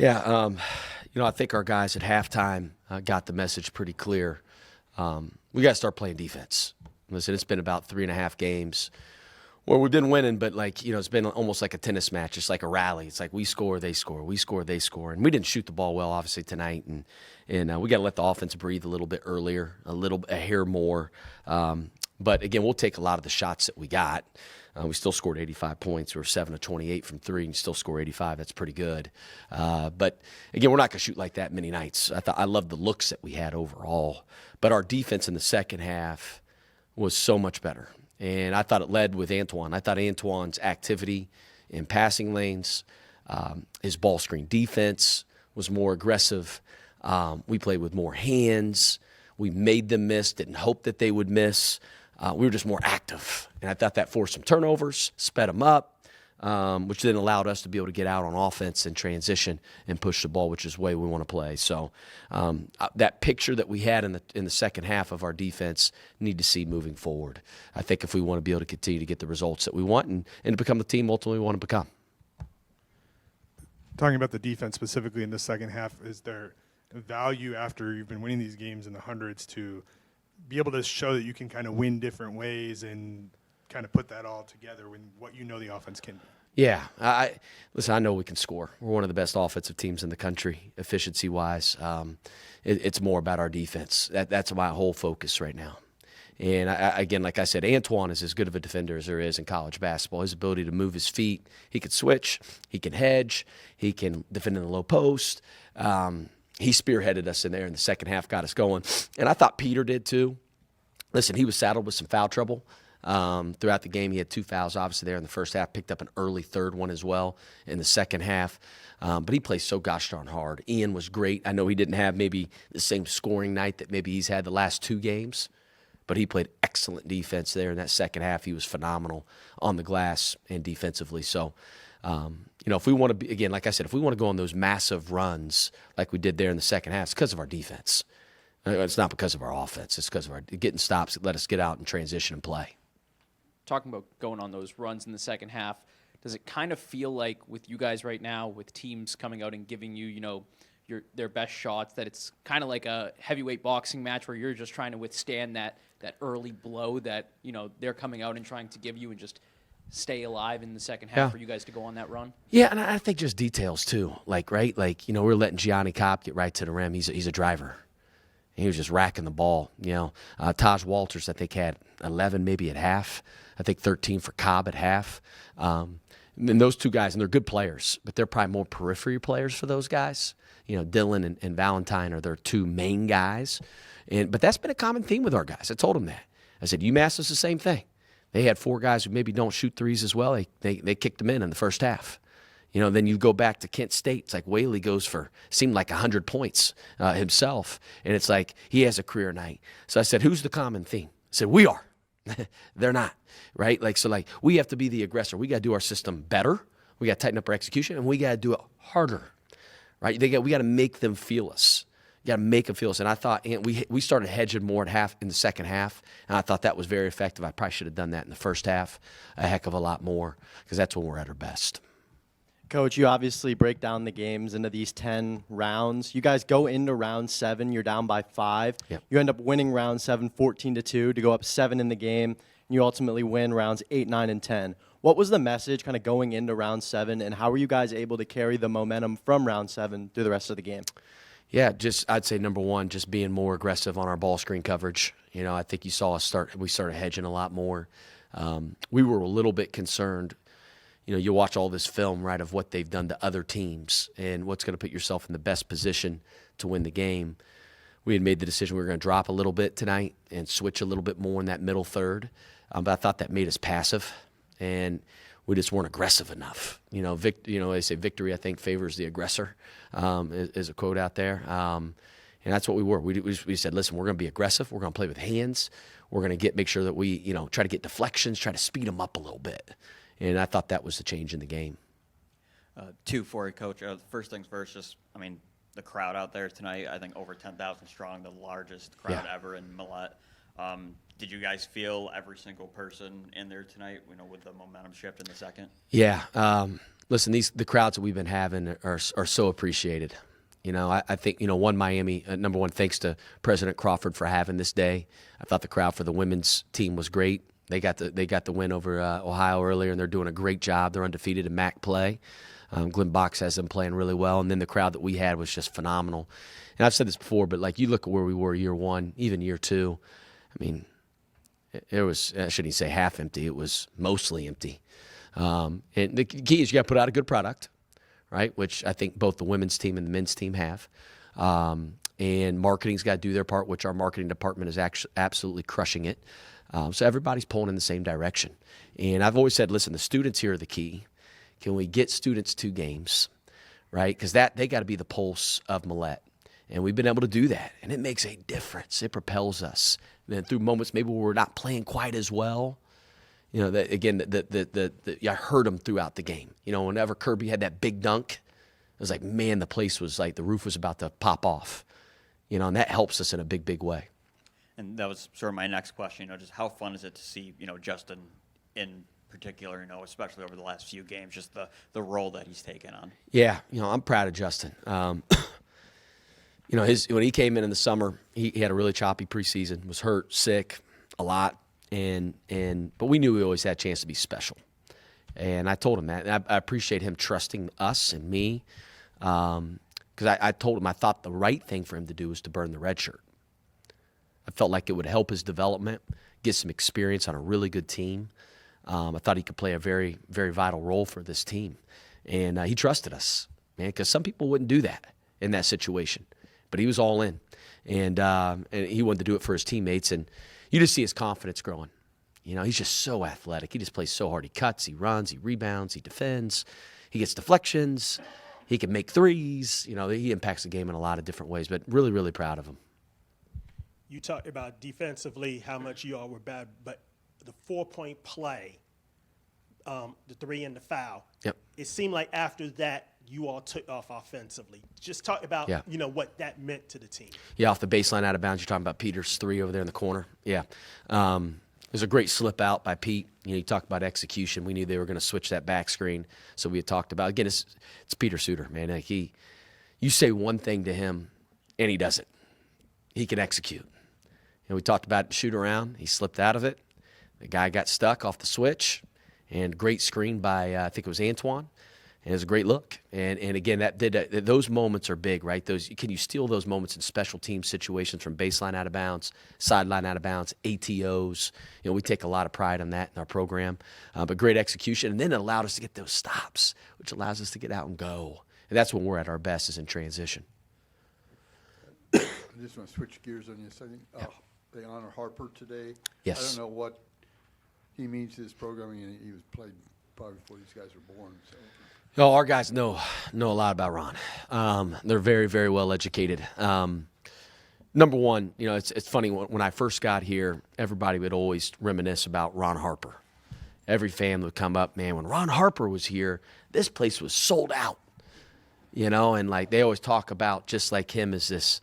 Yeah, I think our guys at halftime got the message pretty clear. We got to start playing defense. Listen, it's been about 3.5 games where we've been winning, but it's been almost like a tennis match. It's like a rally. It's like we score, they score, we score, they score, and we didn't shoot the ball well, obviously tonight, and we got to let the offense breathe a little bit earlier, a hair more. But again, we'll take a lot of the shots that we got. We still scored 85 points. We were 7 of 28 from three, and you still score 85. That's pretty good. But again, we're not going to shoot like that many nights. I loved the looks that we had overall, but our defense in the second half was so much better. And I thought it led with Antwone. I thought Antwone's activity in passing lanes, his ball screen defense was more aggressive. We played with more hands. We made them miss, didn't hope that they would miss. We were just more active. And I thought that forced some turnovers, sped them up, which then allowed us to be able to get out on offense and transition and push the ball, which is the way we want to play. So that picture that we had in the second half of our defense need to see moving forward. I think if we want to be able to continue to get the results that we want and to become the team ultimately we want to become. Talking about the defense specifically in the second half, is there value after you've been winning these games in the hundreds to be able to show that you can kind of win different ways and kind of put that all together when what the offense can do? Yeah. Listen, I know we can score. We're one of the best offensive teams in the country, efficiency-wise. It's more about our defense. That's my whole focus right now. And, again, like I said, Antwone is as good of a defender as there is in college basketball. His ability to move his feet, he can switch, he can hedge, he can defend in the low post. He spearheaded us in there in the second half, got us going. And I thought Peter did too. Listen, he was saddled with some foul trouble throughout the game. He had 2 fouls, obviously, there in the first half. Picked up an early third one as well in the second half. But he plays so gosh darn hard. Ian was great. I know he didn't have maybe the same scoring night that maybe he's had the last 2 games, but he played excellent defense there in that second half. He was phenomenal on the glass and defensively. So, if we want to be, again, like I said, if we want to go on those massive runs like we did there in the second half, it's because of our defense. It's not because of our offense. It's because of our getting stops that let us get out and transition and play. Talking about going on those runs in the second half, does it kind of feel like with you guys right now, with teams coming out and giving you, their best shots, that it's kind of like a heavyweight boxing match where you're just trying to withstand that early blow that, they're coming out and trying to give you and just stay alive in the second half for you guys to go on that run? Yeah, and I think just details too. We're letting Gianni Kopp get right to the rim. He's a driver. He was just racking the ball. Taj Walters, I think, had 11 maybe at half. I think 13 for Cobb at half. And those 2 guys, and they're good players, but they're probably more periphery players for those guys. Dylan and Valentine are their 2 main guys. But that's been a common theme with our guys. I told them that. I said, UMass is the same thing. They had 4 guys who maybe don't shoot threes as well. They kicked them in the first half. Then you go back to Kent State. It's like Whaley goes for, seemed like 100 points himself. And it's like he has a career night. So I said, who's the common theme? I said, we are. They're not, right? We have to be the aggressor. We got to do our system better. We got to tighten up our execution, and we got to do it harder, right? We got to make them feel us. You got to make them feel us. And I thought we started hedging more in the second half, and I thought that was very effective. I probably should have done that in the first half a heck of a lot more because that's when we're at our best. Coach, you obviously break down the games into these 10 rounds. You guys go into round 7. You're down by 5. Yep. You end up winning round 7 14-2 to go up 7 in the game. And you ultimately win rounds 8, 9, and 10. What was the message kind of going into round 7, and how were you guys able to carry the momentum from round 7 through the rest of the game? Yeah, I'd say number one, just being more aggressive on our ball screen coverage. I think you saw us we started hedging a lot more. We were a little bit concerned. You watch all this film, right, of what they've done to other teams and what's going to put yourself in the best position to win the game. We had made the decision we were going to drop a little bit tonight and switch a little bit more in that middle third. But I thought that made us passive, and we just weren't aggressive enough. They say victory, I think, favors the aggressor, is a quote out there. And that's what we were. We said, listen, we're going to be aggressive. We're going to play with hands. We're going to make sure that we, try to get deflections, try to speed them up a little bit. And I thought that was the change in the game. 2 for you, Coach. First things first, the crowd out there tonight, I think over 10,000 strong, the largest crowd ever in Millette. Did you guys feel every single person in there tonight, with the momentum shift in the second? Yeah. Listen, the crowds that we've been having are so appreciated. I think, one, Miami, number one, thanks to President Crawford for having this day. I thought the crowd for the women's team was great. They got the win over Ohio earlier, and they're doing a great job. They're undefeated in MAC play. Glenn Box has them playing really well. And then the crowd that we had was just phenomenal. And I've said this before, but, like, you look at where we were year one, even year two, I mean, it was, I shouldn't even say half empty. It was mostly empty. And the key is you got to put out a good product, right? Which I think both the women's team and the men's team have. And marketing's got to do their part, which our marketing department is actually absolutely crushing it. So everybody's pulling in the same direction. And I've always said, listen, the students here are the key. Can we get students to games, right? Because they got to be the pulse of Millette. And we've been able to do that. And it makes a difference. It propels us. And then through moments maybe where we're not playing quite as well, I heard them throughout the game. Whenever Kirby had that big dunk, it was like, man, the place was like the roof was about to pop off. And that helps us in a big, big way. And that was sort of my next question. Just how fun is it to see, Justin in particular, especially over the last few games, just the role that he's taken on. Yeah, I'm proud of Justin. When he came in the summer, he had a really choppy preseason, was hurt, sick, a lot. But we knew we always had a chance to be special. And I told him that. And I appreciate him trusting us and me. Because I told him I thought the right thing for him to do was to burn the red shirt. I felt like it would help his development, get some experience on a really good team. I thought he could play a very, very vital role for this team. And he trusted us, man, because some people wouldn't do that in that situation. But he was all in. And he wanted to do it for his teammates. And you just see his confidence growing. He's just so athletic. He just plays so hard. He cuts, he runs, he rebounds, he defends. He gets deflections. He can make threes. He impacts the game in a lot of different ways. But really, really proud of him. You talked about defensively how much you all were bad, but the 4-point play, the three and the foul, yep. It seemed like after that you all took off offensively. Just talk about what that meant to the team. Yeah, off the baseline out of bounds. You're talking about Peter's three over there in the corner. Yeah. It was a great slip out by Pete. You talk about execution. We knew they were going to switch that back screen. So we had talked about, again, it's Peter Suter, man. Like you say one thing to him and he does it. He can execute. And we talked about shoot around. He slipped out of it. The guy got stuck off the switch, and great screen by I think it was Antwone, and it was a great look. And again, those moments are big, right? Can you steal those moments in special team situations from baseline out of bounds, sideline out of bounds, ATOs? We take a lot of pride on that in our program. But great execution, and then it allowed us to get those stops, which allows us to get out and go. And that's when we're at our best, is in transition. I just want to switch gears on you a second. They honor Harper today. Yes. I don't know what he means to this programming, and he was played probably before these guys were born. So. Our guys know a lot about Ron. They're very, very well educated. Number one, it's funny, when I first got here, everybody would always reminisce about Ron Harper. Every fan would come up, man, when Ron Harper was here, this place was sold out. And like they always talk about just like him as this,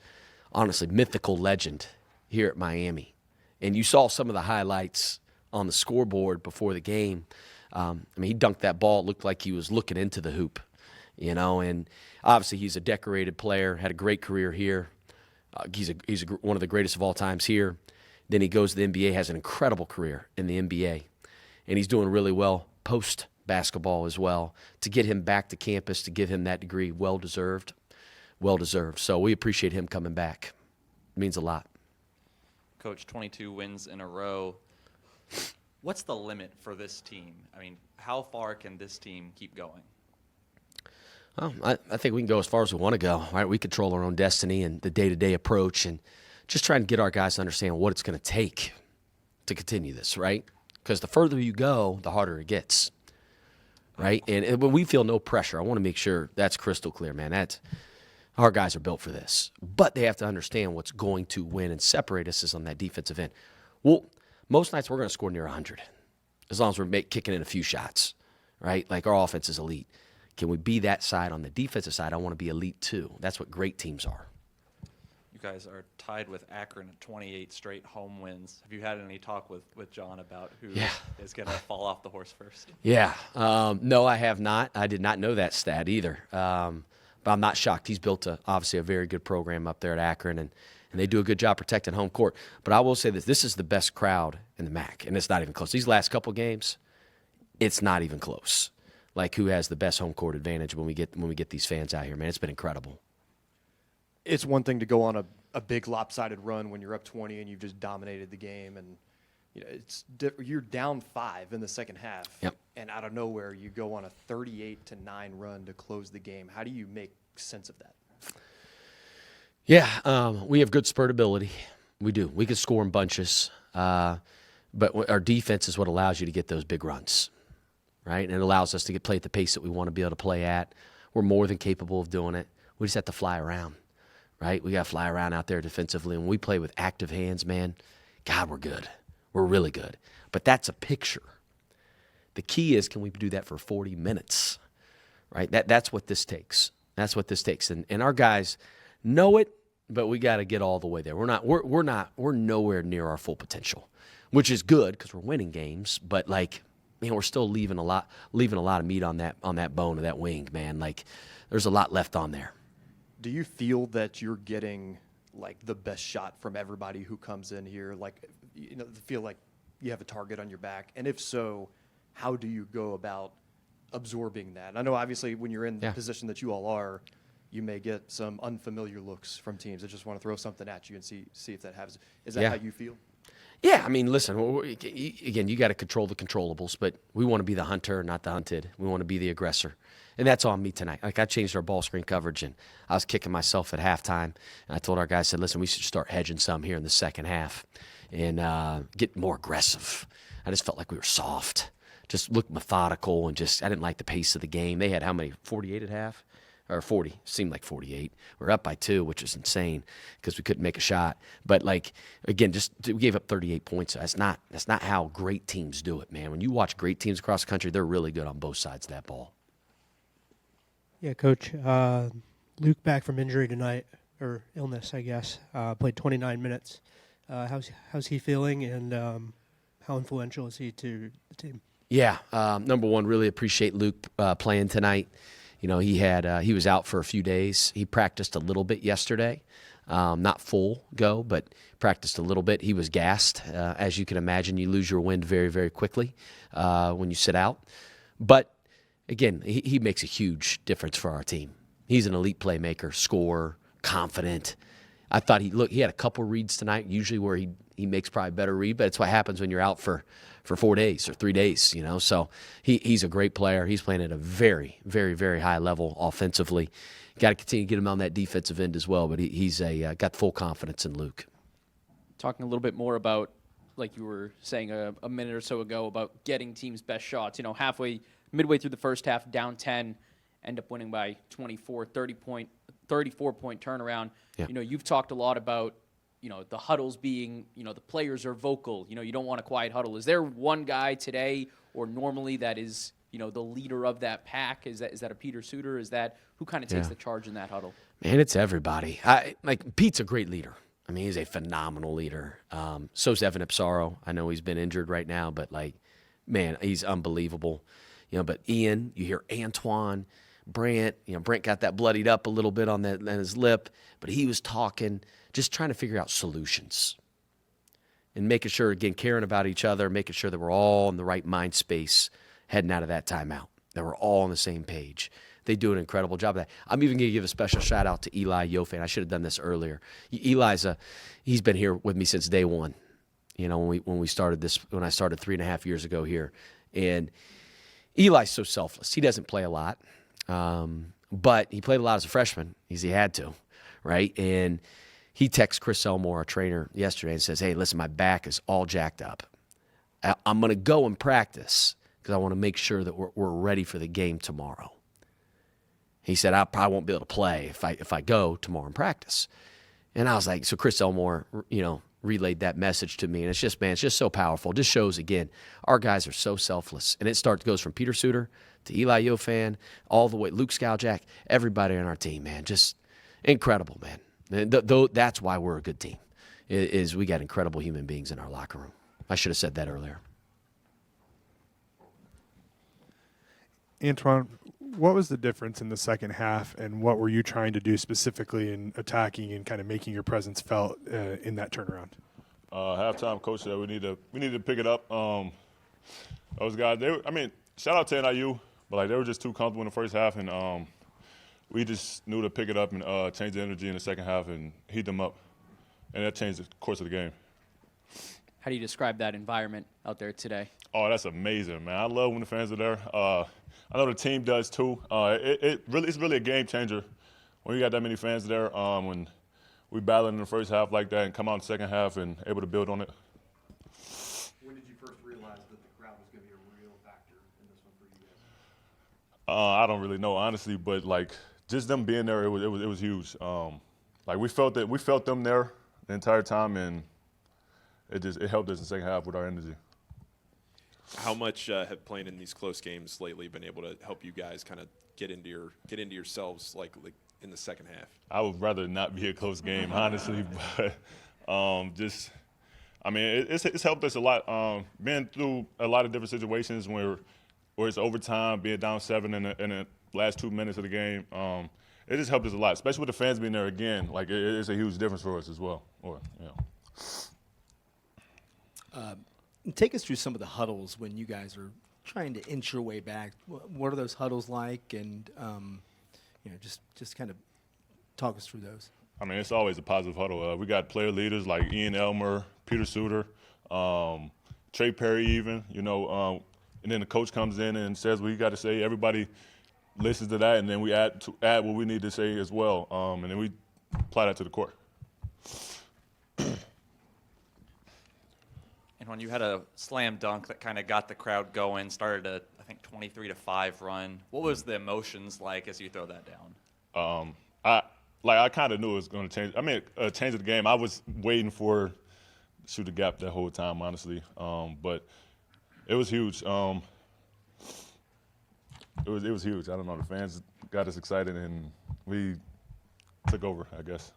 honestly, mythical legend here at Miami. And you saw some of the highlights on the scoreboard before the game. He dunked that ball. It looked like he was looking into the hoop, and obviously he's a decorated player, had a great career here. He's one of the greatest of all times here. Then he goes to the NBA, has an incredible career in the NBA, and he's doing really well post-basketball as well. To get him back to campus, to give him that degree, well-deserved. So we appreciate him coming back. It means a lot. Coach, 22 wins in a row. What's the limit for this team? How far can this team keep going? Well, I think we can go as far as we want to go. Right? We control our own destiny and the day-to-day approach, and just trying to get our guys to understand what it's going to take to continue this, right? Because the further you go, the harder it gets, right? And when we feel no pressure, I want to make sure that's crystal clear, man. Our guys are built for this. But they have to understand what's going to win and separate us is on that defensive end. Well, most nights we're going to score near 100, as long as we're kicking in a few shots, right? Like our offense is elite. Can we be that side on the defensive side? I want to be elite too. That's what great teams are. You guys are tied with Akron at 28 straight home wins. Have you had any talk with John about who is going to fall off the horse first? Yeah. No, I have not. I did not know that stat either. But I'm not shocked. He's built obviously a very good program up there at Akron, and they do a good job protecting home court. But I will say this is the best crowd in the MAC, and it's not even close. These last couple games, it's not even close. Like, who has the best home court advantage when we get these fans out here, man? It's been incredible. It's one thing to go on a big lopsided run when you're up 20 and you've just dominated the game, and you're down 5 in the second half. Yep. And out of nowhere you go on a 38-9 run to close the game. How do you make sense of that? Yeah, we have good spurtability. We do. We can score in bunches, but our defense is what allows you to get those big runs, right? And it allows us to play at the pace that we want to be able to play at. We're more than capable of doing it. We just have to fly around, right? We got to fly around out there defensively. And when we play with active hands, man, God, we're good. We're really good. But that's a picture. The key is, can we do that for 40 minutes, right? That's what this takes. That's what this takes. And our guys know it, but we got to get all the way there. We're nowhere near our full potential, which is good because we're winning games. But we're still leaving a lot of meat on that bone of that wing, man. Like, there's a lot left on there. Do you feel that you're getting the best shot from everybody who comes in here? Feel like you have a target on your back, and if so, how do you go about absorbing that? I know obviously when you're in the position that you all are, you may get some unfamiliar looks from teams that just want to throw something at you and see if that happens. Is that how you feel? Yeah, I mean, listen, again, you got to control the controllables, but we want to be the hunter, not the hunted. We want to be the aggressor. And that's on me tonight. I changed our ball screen coverage, and I was kicking myself at halftime. And I told our guys, I said, listen, we should start hedging some here in the second half and get more aggressive. I just felt like we were soft, just looked methodical, and I didn't like the pace of the game. They had how many, 48 at half? Or 40, seemed like 48. We're up by 2, which is insane because we couldn't make a shot. But again, we gave up 38 points. That's not how great teams do it, man. When you watch great teams across the country, they're really good on both sides of that ball. Yeah, Coach. Luke back from injury tonight, or illness, I guess. Played 29 minutes. How's he feeling, and how influential is he to the team? Yeah, number one, really appreciate Luke playing tonight. He was out for a few days. He practiced a little bit yesterday, not full go, but practiced a little bit. He was gassed. As you can imagine, you lose your wind very, very quickly when you sit out. But again, he makes a huge difference for our team. He's an elite playmaker, scorer, confident. I thought he had a couple reads tonight, usually where he makes probably a better read, but it's what happens when you're out for 4 days or 3 days, So he's a great player. He's playing at a very, very, very high level offensively. Got to continue to get him on that defensive end as well, but he's got full confidence in Luke. Talking a little bit more about, like you were saying a minute or so ago, about getting teams' best shots. Midway through the first half, down 10, end up winning by 24, 34-point turnaround. Yeah. You've talked a lot about, the huddles being, the players are vocal. You don't want a quiet huddle. Is there one guy today or normally that is, the leader of that pack? Is that a Peter Suter? Is that who kind of takes the charge in that huddle? Man, it's everybody. Pete's a great leader. I mean, he's a phenomenal leader. So's Evan Ipsaro. I know he's been injured right now, but he's unbelievable. But Ian, you hear Antwone, Brant. Brant got that bloodied up a little bit on his lip, but he was talking, just trying to figure out solutions and making sure, again, caring about each other, making sure that we're all in the right mind space heading out of that timeout, that we're all on the same page. They do an incredible job of that. I'm even going to give a special shout out to Eli Yofan. I should have done this earlier. He's been here with me since day one. When I started 3.5 years ago here, and Eli's so selfless. He doesn't play a lot, but he played a lot as a freshman because he had to, right? And he texts Chris Elmore, our trainer, yesterday and says, hey, listen, my back is all jacked up. I'm going to go and practice because I want to make sure that we're ready for the game tomorrow. He said, I probably won't be able to play if I go tomorrow and practice. And I was like, so Chris Elmore, relayed that message to me. And it's just so powerful. It just shows, again, our guys are so selfless. And it goes from Peter Suter to Eli Yofan, all the way, Luke Skaljak, everybody on our team, man. Just incredible, man. And that's why we're a good team, is we got incredible human beings in our locker room. I should have said that earlier. Antwone, what was the difference in the second half, and what were you trying to do specifically in attacking and kind of making your presence felt in that turnaround? Halftime, coach said we need to pick it up. Those guys, shout out to NIU, but like they were just too comfortable in the first half, and we just knew to pick it up and change the energy in the second half and heat them up, and that changed the course of the game. How do you describe that environment out there today? Oh, that's amazing, man. I love when the fans are there. I know the team does too. It's really a game changer when you got that many fans there. When we battled in the first half like that and come out in the second half and able to build on it. When did you first realize that the crowd was going to be a real factor in this one for you guys? I don't really know honestly, but like just them being there, it was huge. Like we felt them there the entire time, and it helped us in the second half with our energy. How much have playing in these close games lately been able to help you guys kind of get into yourselves like in the second half? I would rather not be a close game, honestly, but it's helped us a lot. Been through a lot of different situations where it's overtime, being down 7 in the last 2 minutes of the game. It just helped us a lot, especially with the fans being there again. Like it's a huge difference for us as well. Take us through some of the huddles when you guys are trying to inch your way back. What are those huddles like? And just kind of talk us through those. I mean, it's always a positive huddle. We got player leaders like Ian Elmer, Peter Suter, Trey Perry even, and then the coach comes in and says what you got to say. Everybody listens to that, and then we add what we need to say as well, and then we apply that to the court. And when you had a slam dunk that kind of got the crowd going, started a, I think, 23-5 run, what was the emotions like as you throw that down? I kind of knew it was going to change. Change the game. I was waiting for shoot the gap that whole time, honestly. But it was huge. It was huge. I don't know. The fans got us excited, and we took over, I guess.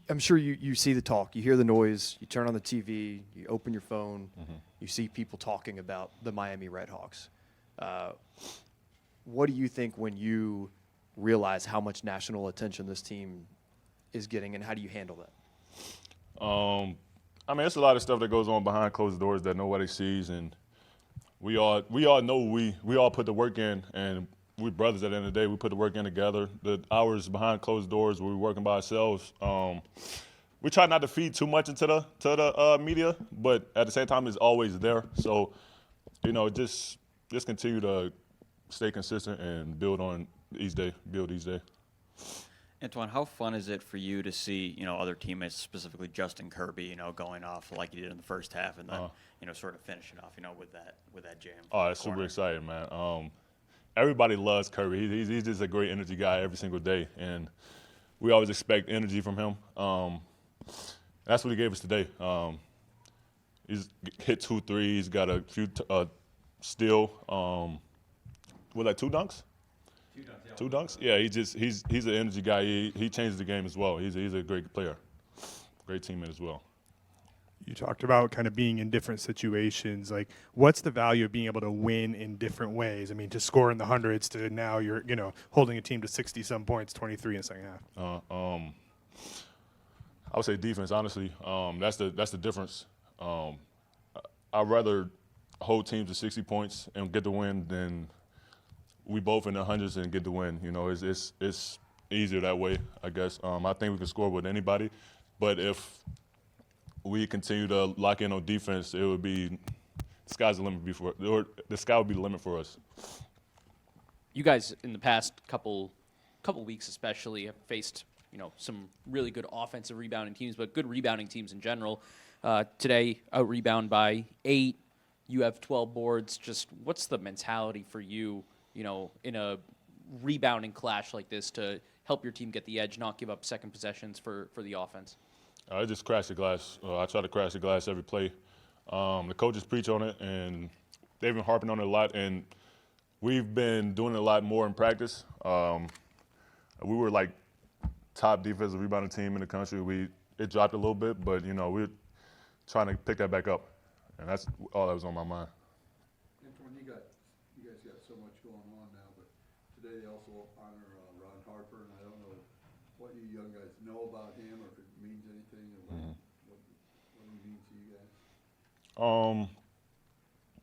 I'm sure you see the talk, you hear the noise, you turn on the TV, you open your phone, you see people talking about the Miami Redhawks. What do you think when you realize how much national attention this team is getting, and how do you handle that? It's a lot of stuff that goes on behind closed doors that nobody sees, and we all know we all put the work in, and we're brothers at the end of the day. We put the work in together. The hours behind closed doors where we're working by ourselves. We try not to feed too much into the media, but at the same time, it's always there. So, just continue to stay consistent and build each day. Antwone, how fun is it for you to see, other teammates, specifically Justin Kirby, going off like he did in the first half, and then, sort of finishing off, with that jam? Oh, it's super exciting, man. Everybody loves Kirby. He's just a great energy guy every single day, and we always expect energy from him. That's what he gave us today. He's hit 2 threes, got a few steal. Two dunks? 2 dunks. Yeah, he's an energy guy. He changes the game as well. He's a great player, great teammate as well. You talked about kind of being in different situations. Like, what's the value of being able to win in different ways? To score in the hundreds to now you're, holding a team to 60-some points, 23 in the second half. I would say defense, honestly. That's the difference. I'd rather hold teams to 60 points and get the win than we both in the hundreds and get the win. It's easier that way, I guess. I think we can score with anybody, but if we continue to lock in on defense, it would be the sky's the limit the sky would be the limit for us. You guys in the past couple weeks especially have faced some really good offensive rebounding teams, but good rebounding teams in general. Today, out rebound by 8. You have 12 boards. Just what's the mentality for you, in a rebounding clash like this to help your team get the edge, not give up second possessions for the offense? I just crash the glass. I try to crash the glass every play. The coaches preach on it, and they've been harping on it a lot, and we've been doing it a lot more in practice. We were like top defensive rebounding team in the country. It dropped a little bit, but we're trying to pick that back up, and that's all that was on my mind. Antwone, you guys got so much going on now, but today they also honor Ron Harper, and I don't know what you young guys know about him or if it means anything, or what he means to you guys.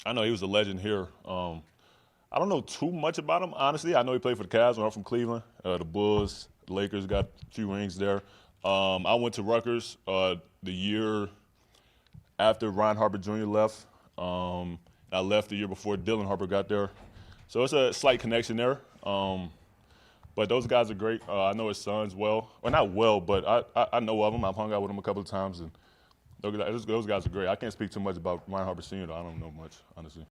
I know he was a legend here. I don't know too much about him, honestly. I know he played for the Cavs when I'm from Cleveland. The Bulls, the Lakers got a few rings there. I went to Rutgers the year after Ron Harper Jr. left. I left the year before Dylan Harper got there. So it's a slight connection there. But those guys are great. I know his sons well. Well, not well, but I know of them. I've hung out with them a couple of times, and those guys are great. I can't speak too much about Ron Harper Sr., though. I don't know much, honestly.